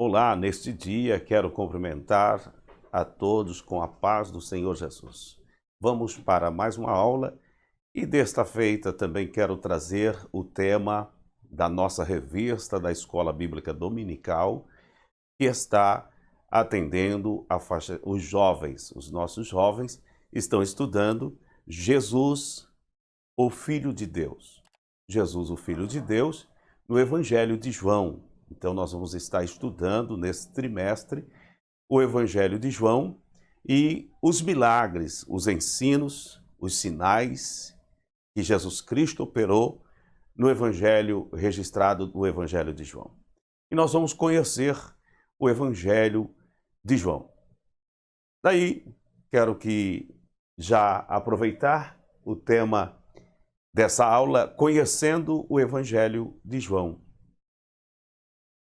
Olá, neste dia quero cumprimentar a todos com a paz do Senhor Jesus. Vamos para mais uma aula e desta feita também quero trazer o tema da nossa revista da Escola Bíblica Dominical, que está atendendo a faixa, os jovens. Os nossos jovens estão estudando Jesus, o Filho de Deus. Jesus, o Filho de Deus, no Evangelho de João. Então, nós vamos estar estudando nesse trimestre o Evangelho de João e os milagres, os ensinos, os sinais que Jesus Cristo operou no Evangelho registrado no Evangelho de João. E nós vamos conhecer o Evangelho de João. Daí, quero que já aproveitar o tema dessa aula, conhecendo o Evangelho de João.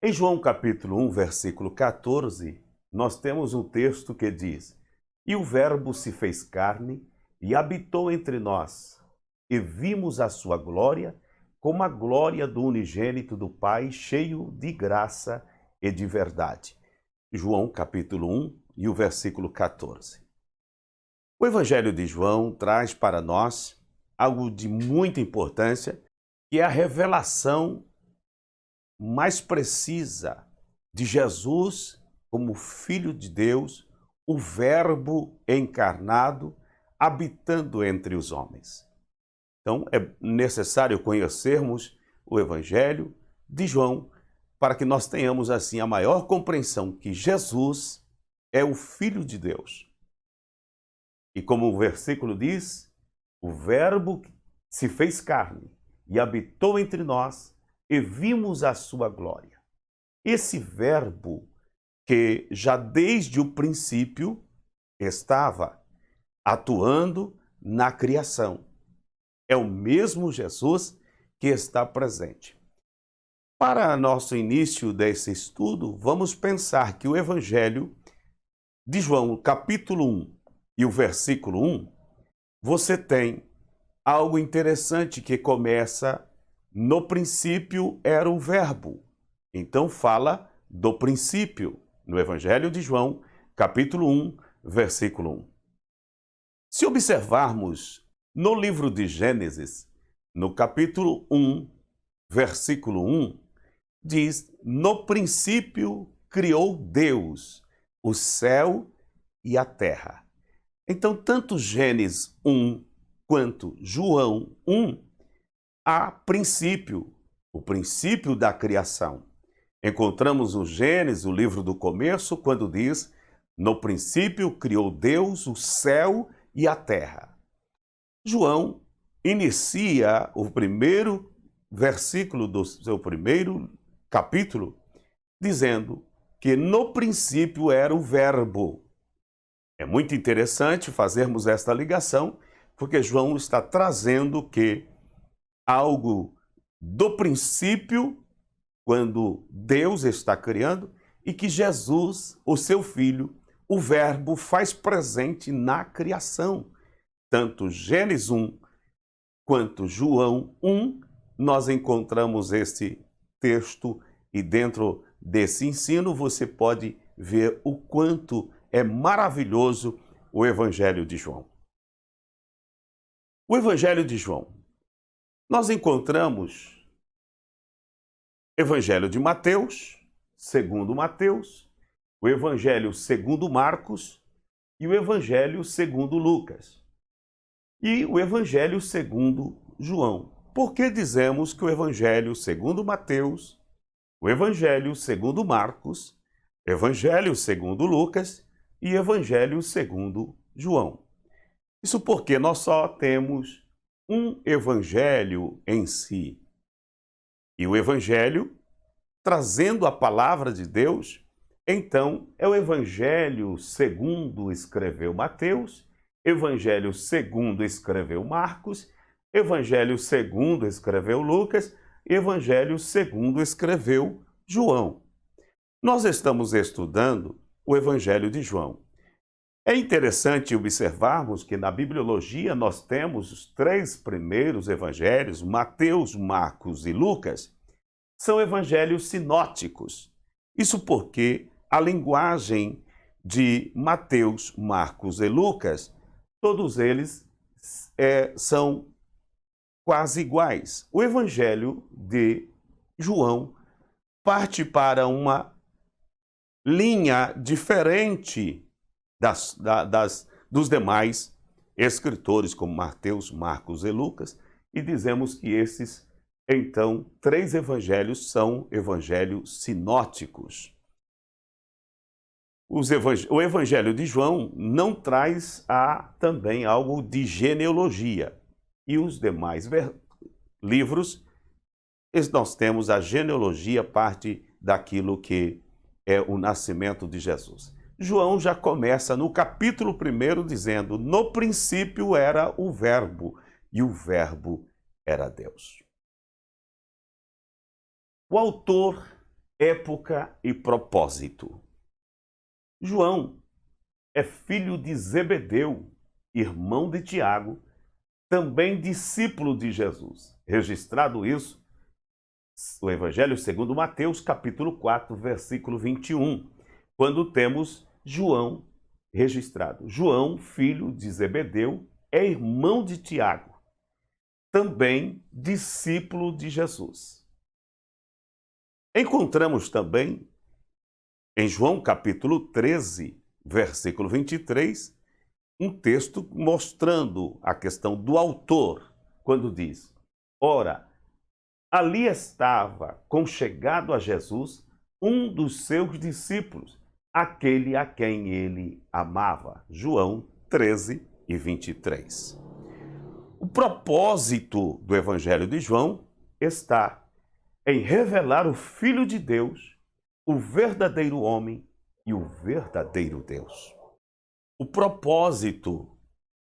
Em João capítulo 1, versículo 14, nós temos um texto que diz: "E o Verbo se fez carne e habitou entre nós, e vimos a sua glória, como a glória do unigênito do Pai, cheio de graça e de verdade." João capítulo 1 e o versículo 14. O Evangelho de João traz para nós algo de muita importância, que é a revelação mais precisa de Jesus como Filho de Deus, o Verbo encarnado, habitando entre os homens. Então, é necessário conhecermos o Evangelho de João para que nós tenhamos, assim, a maior compreensão que Jesus é o Filho de Deus. E como o versículo diz, o Verbo se fez carne e habitou entre nós, e vimos a sua glória. Esse Verbo que já desde o princípio estava atuando na criação. É o mesmo Jesus que está presente. Para nosso início desse estudo, vamos pensar que o Evangelho de João, capítulo 1 e o versículo 1, você tem algo interessante que começa: "No princípio era o Verbo." Então fala do princípio no Evangelho de João, capítulo 1, versículo 1. Se observarmos no livro de Gênesis, no capítulo 1, versículo 1, diz: "No princípio criou Deus o céu e a terra." Então, tanto Gênesis 1 quanto João 1, há princípio, o princípio da criação. Encontramos no Gênesis, o livro do começo, quando diz: "No princípio criou Deus o céu e a terra." João inicia o primeiro versículo do seu primeiro capítulo dizendo que no princípio era o Verbo. É muito interessante fazermos esta ligação, porque João está trazendo que algo do princípio, quando Deus está criando, e que Jesus, o seu Filho, o Verbo, faz presente na criação. Tanto Gênesis 1 quanto João 1, nós encontramos esse texto, e dentro desse ensino você pode ver o quanto é maravilhoso o Evangelho de João. O Evangelho de João. Nós encontramos Evangelho de Mateus, segundo Mateus, o Evangelho segundo Marcos e o Evangelho segundo Lucas. E o Evangelho segundo João. Por que dizemos que o Evangelho segundo Mateus, o Evangelho segundo Marcos, Evangelho segundo Lucas e Evangelho segundo João? Isso porque nós só temos um Evangelho em si. E o Evangelho, trazendo a palavra de Deus, então é o Evangelho segundo escreveu Mateus, Evangelho segundo escreveu Marcos, Evangelho segundo escreveu Lucas, Evangelho segundo escreveu João. Nós estamos estudando o Evangelho de João. É interessante observarmos que na bibliologia nós temos os três primeiros evangelhos, Mateus, Marcos e Lucas, são evangelhos sinóticos. Isso porque a linguagem de Mateus, Marcos e Lucas, todos eles são quase iguais. O Evangelho de João parte para uma linha diferente dos demais escritores, como Mateus, Marcos e Lucas, e dizemos que esses, então, 3 evangelhos são evangelhos sinóticos. O Evangelho de João não traz também algo de genealogia. E os demais livros, nós temos a genealogia, parte daquilo que é o nascimento de Jesus. João já começa no capítulo 1 dizendo: no princípio era o Verbo, e o Verbo era Deus. O autor, época e propósito. João é filho de Zebedeu, irmão de Tiago, também discípulo de Jesus. Registrado isso, o Evangelho segundo Mateus, capítulo 4, versículo 21, quando temos João registrado. João, filho de Zebedeu, é irmão de Tiago, também discípulo de Jesus. Encontramos também em João capítulo 13, versículo 23, um texto mostrando a questão do autor, quando diz: ora, ali estava conchegado a Jesus um dos seus discípulos, aquele a quem ele amava. João 13 e 23. O propósito do Evangelho de João está em revelar o Filho de Deus, o verdadeiro homem e o verdadeiro Deus. O propósito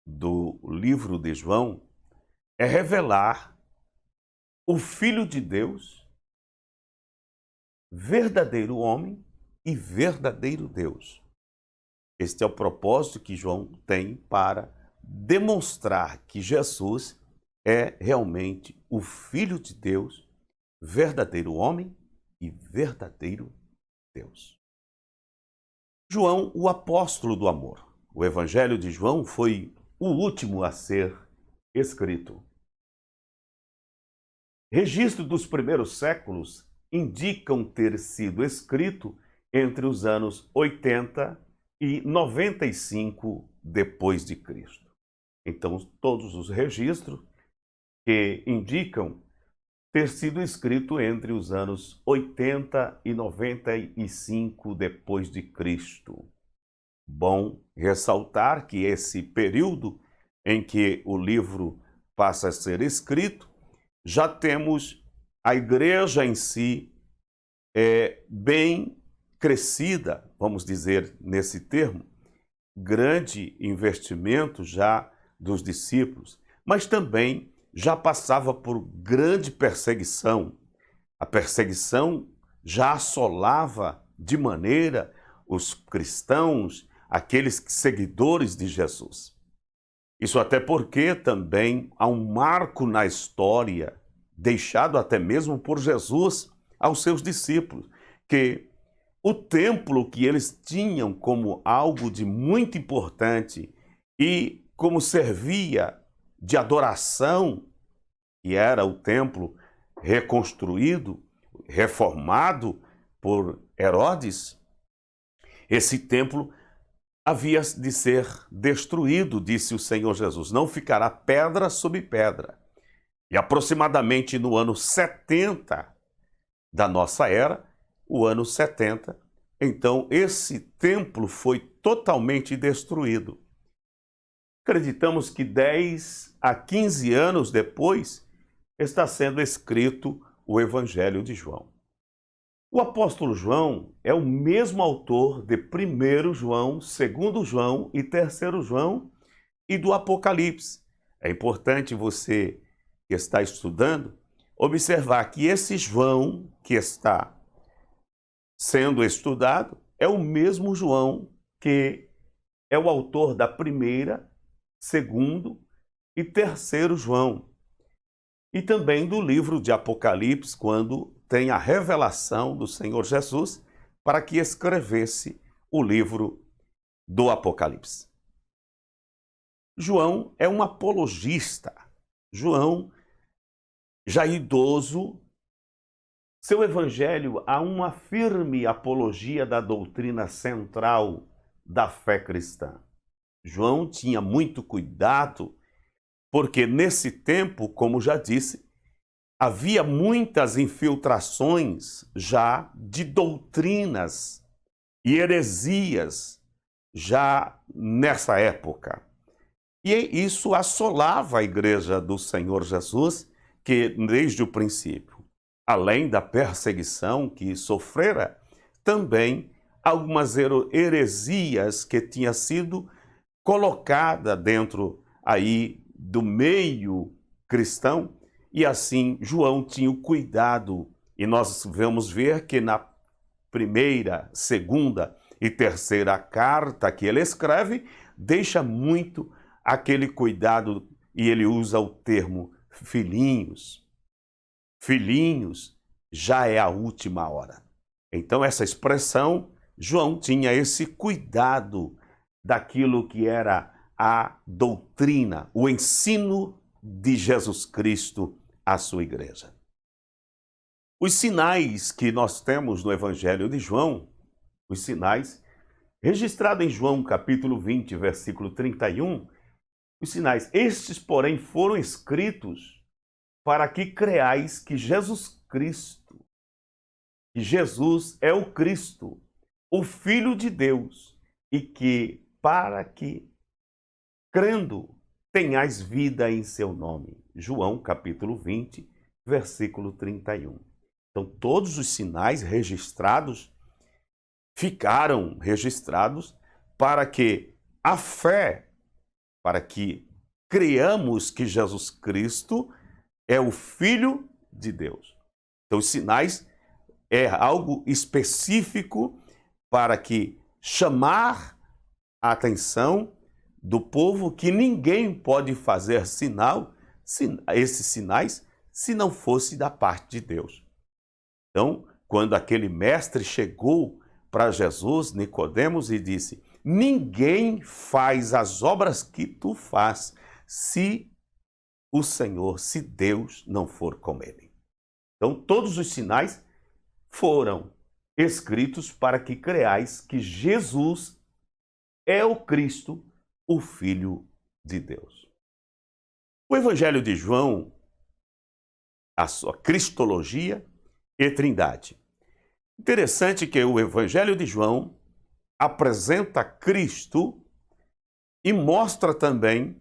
do livro de João é revelar o Filho de Deus, verdadeiro homem e verdadeiro Deus. Este é o propósito que João tem para demonstrar que Jesus é realmente o Filho de Deus, verdadeiro homem e verdadeiro Deus. João, o apóstolo do amor. O Evangelho de João foi o último a ser escrito. Registro dos primeiros séculos indicam ter sido escrito entre os anos 80 e 95 depois de Cristo. Então, todos os registros que indicam ter sido escrito entre os anos 80 e 95 depois de Cristo. Bom ressaltar que esse período em que o livro passa a ser escrito, já temos a igreja em si bem crescida, vamos dizer nesse termo, grande investimento já dos discípulos, mas também já passava por grande perseguição. A perseguição já assolava de maneira os cristãos, aqueles seguidores de Jesus. Isso até porque também há um marco na história, deixado até mesmo por Jesus aos seus discípulos, que o templo que eles tinham como algo de muito importante e como servia de adoração, que era o templo reconstruído, reformado por Herodes, esse templo havia de ser destruído, disse o Senhor Jesus. Não ficará pedra sobre pedra. E aproximadamente no ano 70 da nossa era, o ano 70, então esse templo foi totalmente destruído. Acreditamos que 10 a 15 anos depois está sendo escrito o Evangelho de João. O apóstolo João é o mesmo autor de 1 João, 2 João e 3 João e do Apocalipse. É importante você que está estudando observar que esse João que está sendo estudado é o mesmo João que é o autor da 1ª, 2º e 3 João. E também do livro de Apocalipse, quando tem a revelação do Senhor Jesus para que escrevesse o livro do Apocalipse. João é um apologista. João, já idoso, seu evangelho há uma firme apologia da doutrina central da fé cristã. João tinha muito cuidado, porque nesse tempo, como já disse, havia muitas infiltrações já de doutrinas e heresias já nessa época. E isso assolava a igreja do Senhor Jesus, que desde o princípio, além da perseguição que sofrera, também algumas heresias que tinha sido colocada dentro aí do meio cristão, e assim João tinha o cuidado, e nós vamos ver que na primeira, segunda e terceira carta que ele escreve, deixa muito aquele cuidado, e ele usa o termo filhinhos. Filhinhos, já é a última hora. Então essa expressão, João tinha esse cuidado daquilo que era a doutrina, o ensino de Jesus Cristo à sua igreja. Os sinais que nós temos no Evangelho de João, os sinais registrados em João capítulo 20, versículo 31, os sinais, estes, porém, foram escritos para que creais que Jesus Cristo, que Jesus é o Cristo, o Filho de Deus, e que para que, crendo, tenhais vida em seu nome. João capítulo 20, versículo 31. Então, todos os sinais registrados ficaram registrados para que a fé, para que creamos que Jesus Cristo é o Filho de Deus. Então, os sinais é algo específico para que chamar a atenção do povo que ninguém pode fazer esses sinais, se não fosse da parte de Deus. Então, quando aquele mestre chegou para Jesus, Nicodemos, e disse: ninguém faz as obras que tu faz se o Senhor, se Deus não for com ele. Então, todos os sinais foram escritos para que creais que Jesus é o Cristo, o Filho de Deus. O Evangelho de João, a sua cristologia e trindade. Interessante que o Evangelho de João apresenta Cristo e mostra também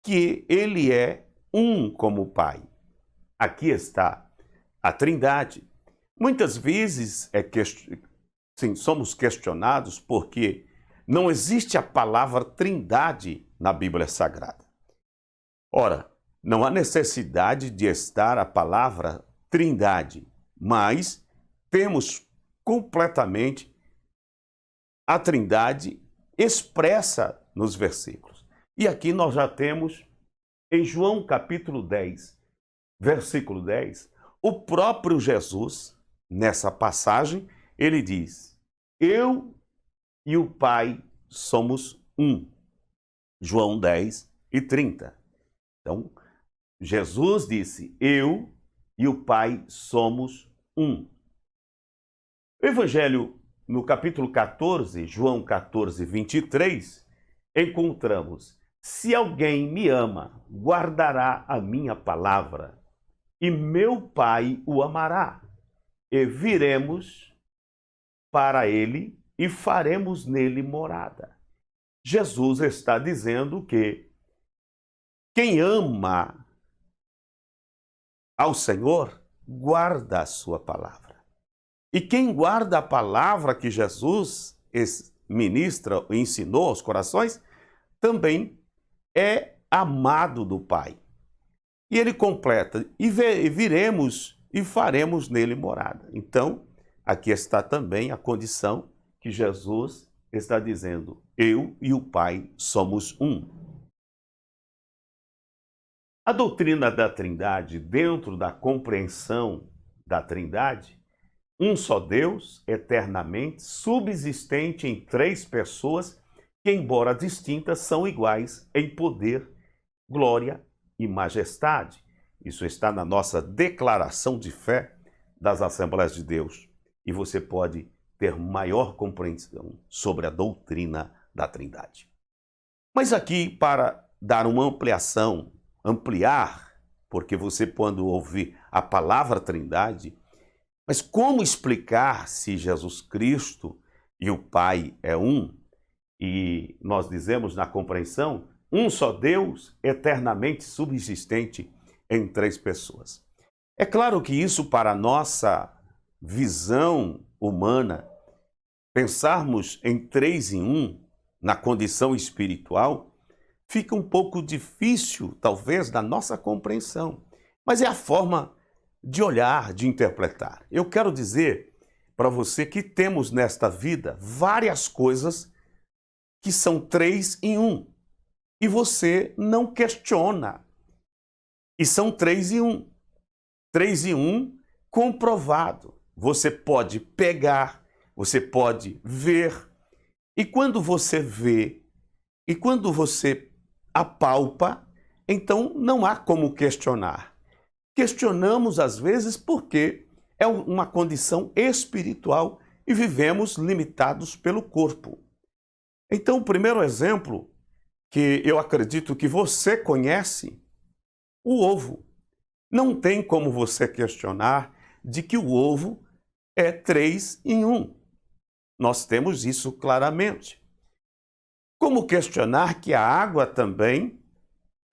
que ele é um como o Pai. Aqui está a trindade. Muitas vezes somos questionados porque não existe a palavra trindade na Bíblia Sagrada. Ora, não há necessidade de estar a palavra trindade, mas temos completamente a trindade expressa nos versículos. E aqui nós já temos, em João capítulo 10, versículo 10, o próprio Jesus, nessa passagem, ele diz: eu e o Pai somos um. João 10 e 30. Então, Jesus disse: eu e o Pai somos um. O Evangelho, no capítulo 14, João 14, 23, encontramos: se alguém me ama, guardará a minha palavra, e meu Pai o amará, e viremos para ele e faremos nele morada. Jesus está dizendo que quem ama ao Senhor, guarda a sua palavra. E quem guarda a palavra que Jesus ministra e ensinou aos corações, também é amado do Pai. E ele completa: e viremos e faremos nele morada. Então, aqui está também a condição que Jesus está dizendo: eu e o Pai somos um. A doutrina da Trindade, dentro da compreensão da Trindade, um só Deus, eternamente subsistente em três pessoas que, embora distintas, são iguais em poder, glória e majestade. Isso está na nossa declaração de fé das Assembleias de Deus. E você pode ter maior compreensão sobre a doutrina da Trindade. Mas aqui, para dar uma ampliação, ampliar, porque você, quando ouvir a palavra Trindade, mas como explicar se Jesus Cristo e o Pai é um? E nós dizemos na compreensão, um só Deus, eternamente subsistente em três pessoas. É claro que isso, para a nossa visão humana, pensarmos em três em um, na condição espiritual, fica um pouco difícil, talvez, da nossa compreensão. Mas é a forma de olhar, de interpretar. Eu quero dizer para você que temos nesta vida várias coisas que são três em um. E você não questiona. E são três em um. Três em um comprovado. Você pode pegar, você pode ver. E quando você vê, e quando você apalpa, então não há como questionar. Questionamos às vezes porque é uma condição espiritual e vivemos limitados pelo corpo. Então, o primeiro exemplo que eu acredito que você conhece, o ovo. Não tem como você questionar de que o ovo é três em um. Nós temos isso claramente. Como questionar que a água também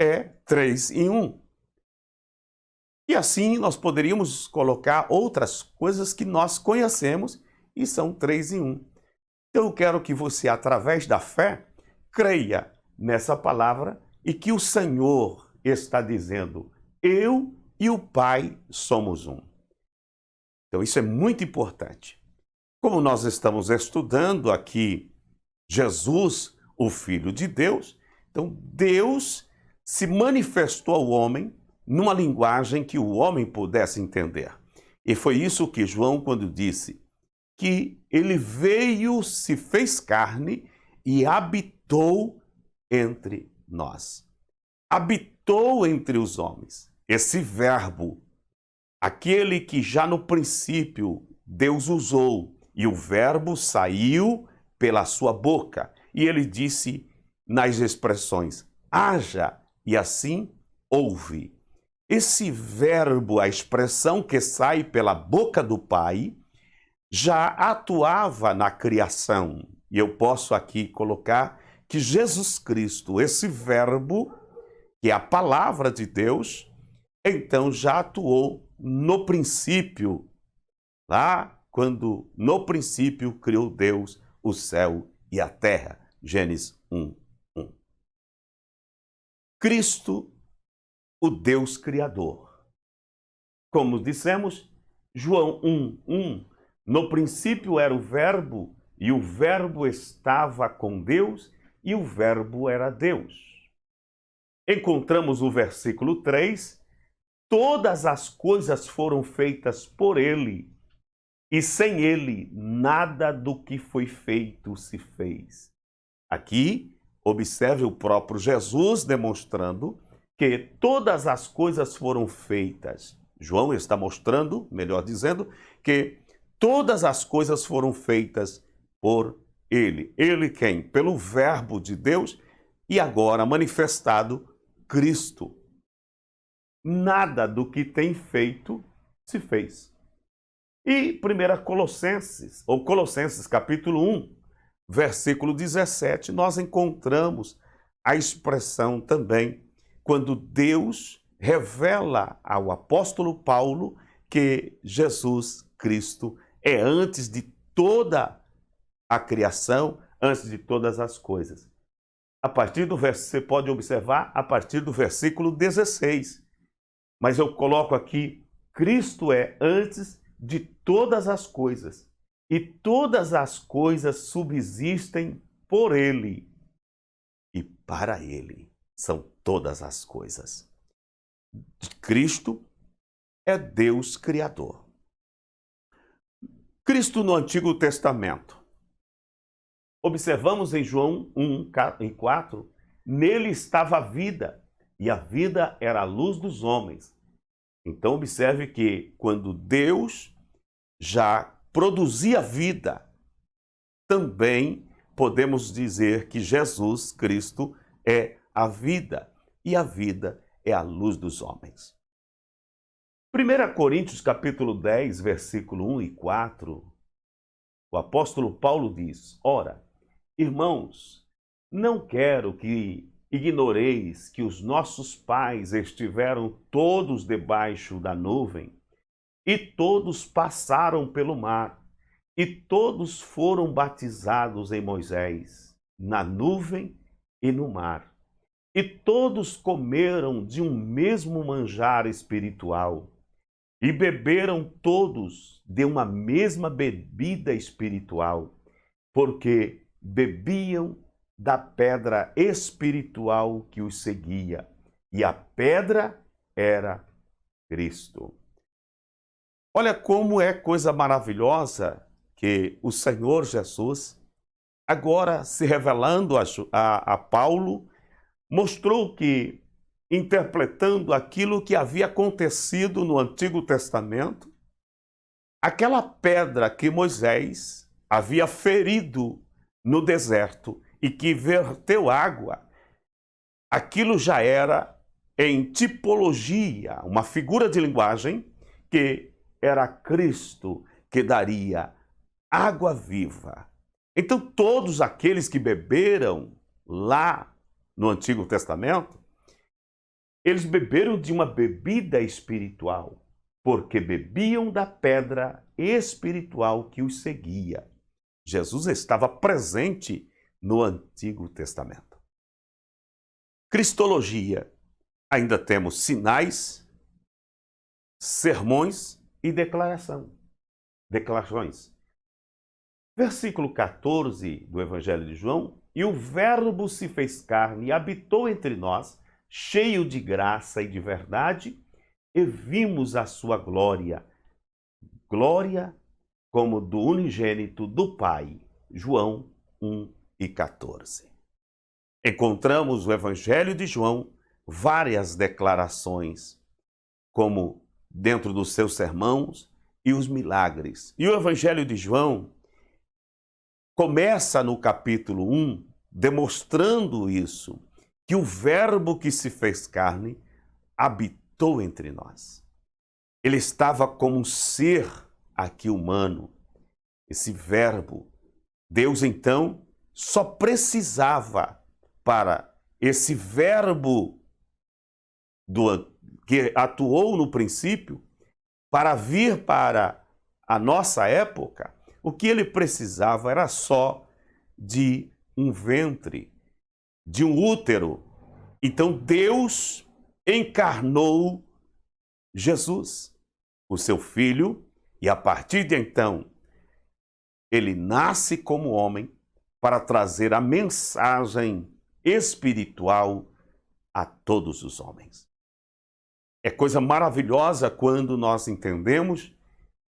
é três em um? E assim nós poderíamos colocar outras coisas que nós conhecemos e são três em um. Então eu quero que você, através da fé, creia nessa palavra e que o Senhor está dizendo, eu e o Pai somos um. Então isso é muito importante. Como nós estamos estudando aqui Jesus, o Filho de Deus, então Deus se manifestou ao homem numa linguagem que o homem pudesse entender. E foi isso que João, quando disse que ele veio, se fez carne e habitou entre nós. Habitou entre os homens. Esse verbo, aquele que já no princípio Deus usou, e o verbo saiu pela sua boca, e ele disse nas expressões, haja, e assim houve. Esse verbo, a expressão que sai pela boca do Pai, já atuava na criação. E eu posso aqui colocar que Jesus Cristo, esse verbo, que é a palavra de Deus, então já atuou no princípio, lá quando no princípio criou Deus o céu e a terra. Gênesis 1:1. Cristo, o Deus Criador. Como dissemos, João 1:1, no princípio era o Verbo, e o Verbo estava com Deus, e o Verbo era Deus. Encontramos o versículo 3, todas as coisas foram feitas por ele, e sem ele nada do que foi feito se fez. Aqui, observe o próprio Jesus demonstrando que todas as coisas foram feitas. João está mostrando, melhor dizendo, que todas as coisas foram feitas por ele. Ele quem? Pelo Verbo de Deus e agora manifestado Cristo. Nada do que tem feito se fez. E 1 Colossenses, ou Colossenses capítulo 1, versículo 17, nós encontramos a expressão também quando Deus revela ao apóstolo Paulo que Jesus Cristo é antes de toda a criação, antes de todas as coisas. A partir do você pode observar a partir do versículo 16. Mas eu coloco aqui, Cristo é antes de todas as coisas, e todas as coisas subsistem por ele, e para ele são todas as coisas. Cristo é Deus Criador. Cristo no Antigo Testamento. Observamos em João 1:4, nele estava a vida, e a vida era a luz dos homens. Então observe que quando Deus já produzia vida, também podemos dizer que Jesus Cristo é a vida, e a vida é a luz dos homens. 1 Coríntios capítulo 10, versículo 1 e 4, o apóstolo Paulo diz: Ora, irmãos, não quero que ignoreis que os nossos pais estiveram todos debaixo da nuvem, e todos passaram pelo mar, e todos foram batizados em Moisés, na nuvem e no mar. E todos comeram de um mesmo manjar espiritual, e beberam todos de uma mesma bebida espiritual, porque bebiam da pedra espiritual que os seguia, e a pedra era Cristo. Olha como é coisa maravilhosa que o Senhor Jesus, agora se revelando a Paulo, mostrou que, interpretando aquilo que havia acontecido no Antigo Testamento, aquela pedra que Moisés havia ferido no deserto e que verteu água, aquilo já era em tipologia, uma figura de linguagem, que era Cristo que daria água viva. Então todos aqueles que beberam lá no Antigo Testamento, eles beberam de uma bebida espiritual, porque bebiam da pedra espiritual que os seguia. Jesus estava presente no Antigo Testamento. Cristologia. Ainda temos sinais, sermões e declarações. Versículo 14 do Evangelho de João: E o Verbo se fez carne e habitou entre nós, cheio de graça e de verdade, e vimos a sua glória, glória como do unigênito do Pai. João 1:14. Encontramos no Evangelho de João várias declarações, como dentro dos seus sermões e os milagres. E o Evangelho de João começa no capítulo 1 demonstrando isso, que o Verbo que se fez carne habitou entre nós. Ele estava como um ser aqui humano, esse Verbo. Deus, então, só precisava para esse Verbo que atuou no princípio, para vir para a nossa época, o que ele precisava era só de um ventre, de um útero. Então Deus encarnou Jesus, o seu filho, e a partir de então ele nasce como homem para trazer a mensagem espiritual a todos os homens. É coisa maravilhosa quando nós entendemos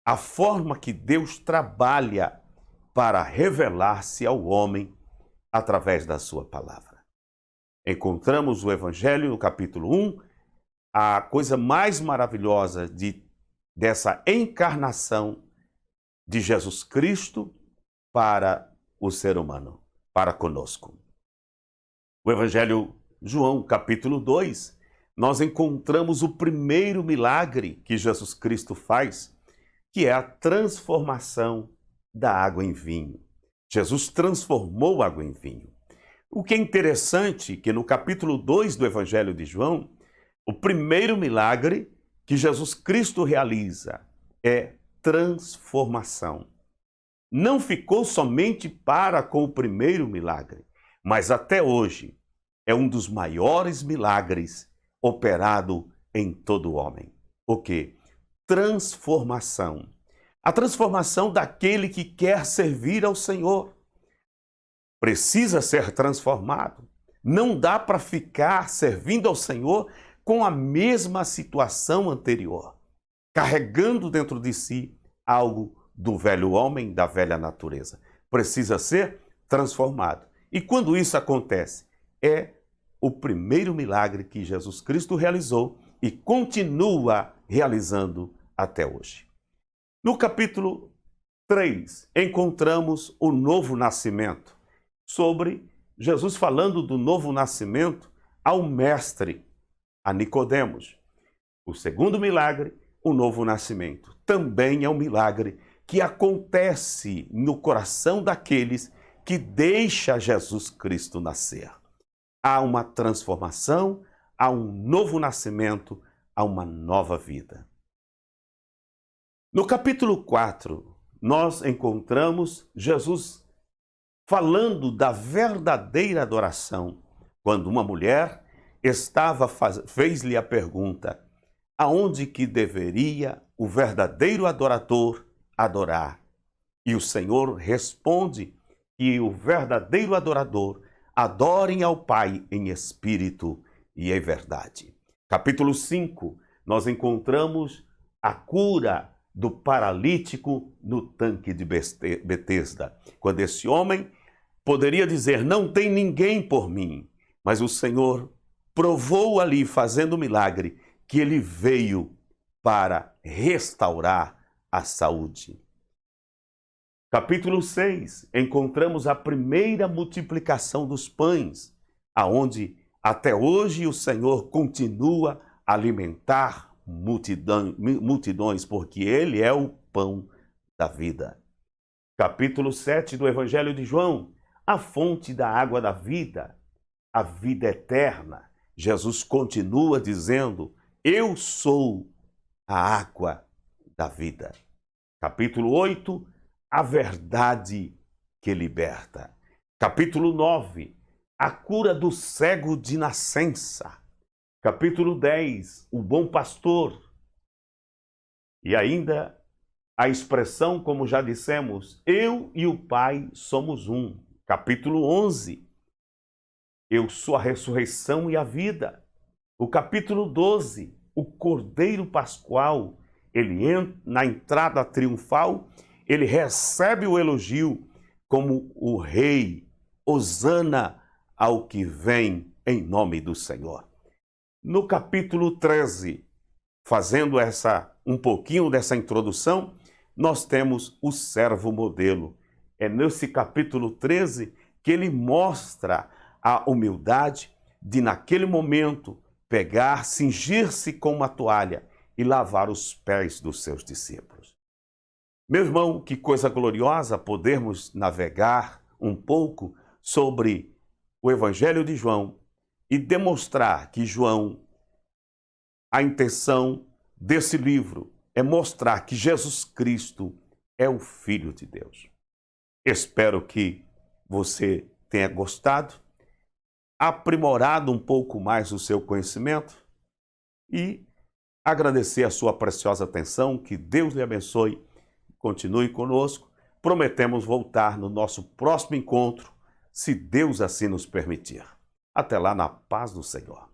a forma que Deus trabalha para revelar-se ao homem através da sua palavra. Encontramos o Evangelho no capítulo 1, a coisa mais maravilhosa dessa encarnação de Jesus Cristo para o ser humano, para conosco. O Evangelho João, capítulo 2, nós encontramos o primeiro milagre que Jesus Cristo faz, que é a transformação da água em vinho. Jesus transformou a água em vinho. O que é interessante é que no capítulo 2 do Evangelho de João, o primeiro milagre que Jesus Cristo realiza é transformação. Não ficou somente para com o primeiro milagre, mas até hoje é um dos maiores milagres operado em todo homem. O quê? Transformação. A transformação daquele que quer servir ao Senhor. Precisa ser transformado. Não dá para ficar servindo ao Senhor com a mesma situação anterior, carregando dentro de si algo do velho homem, da velha natureza. Precisa ser transformado. E quando isso acontece, é o primeiro milagre que Jesus Cristo realizou e continua realizando até hoje. No capítulo 3, encontramos o novo nascimento, sobre Jesus falando do novo nascimento ao mestre, a Nicodemos. O segundo milagre, o novo nascimento, também é um milagre que acontece no coração daqueles que deixam Jesus Cristo nascer. Há uma transformação, há um novo nascimento, há uma nova vida. No capítulo 4, nós encontramos Jesus falando da verdadeira adoração, quando uma mulher fez-lhe a pergunta: aonde que deveria o verdadeiro adorador adorar? E o Senhor responde que o verdadeiro adorador adore ao Pai em espírito e em verdade. Capítulo 5, nós encontramos a cura do paralítico no tanque de Betesda, quando esse homem poderia dizer: não tem ninguém por mim, mas o Senhor provou ali, fazendo o milagre, que ele veio para restaurar a saúde. Capítulo 6, encontramos a primeira multiplicação dos pães, aonde até hoje o Senhor continua a alimentar multidões, porque Ele é o pão da vida. Capítulo 7 do Evangelho de João, a fonte da água da vida, a vida eterna. Jesus continua dizendo: eu sou a água da vida. Capítulo 8, a verdade que liberta. Capítulo 9, a cura do cego de nascença. Capítulo 10, o bom pastor. E ainda a expressão, como já dissemos, eu e o Pai somos um. Capítulo 11, eu sou a ressurreição e a vida. O capítulo 12, o Cordeiro Pascual, ele entra na entrada triunfal, ele recebe o elogio como o rei, hosana ao que vem em nome do Senhor. No capítulo 13, fazendo um pouquinho dessa introdução, nós temos o servo modelo. É nesse capítulo 13 que ele mostra a humildade de, naquele momento, pegar, cingir-se com uma toalha e lavar os pés dos seus discípulos. Meu irmão, que coisa gloriosa podermos navegar um pouco sobre o Evangelho de João e demonstrar que João, a intenção desse livro é mostrar que Jesus Cristo é o Filho de Deus. Espero que você tenha gostado, aprimorado um pouco mais o seu conhecimento e agradecer a sua preciosa atenção. Que Deus lhe abençoe. Continue conosco. Prometemos voltar no nosso próximo encontro, se Deus assim nos permitir. Até lá, na paz do Senhor.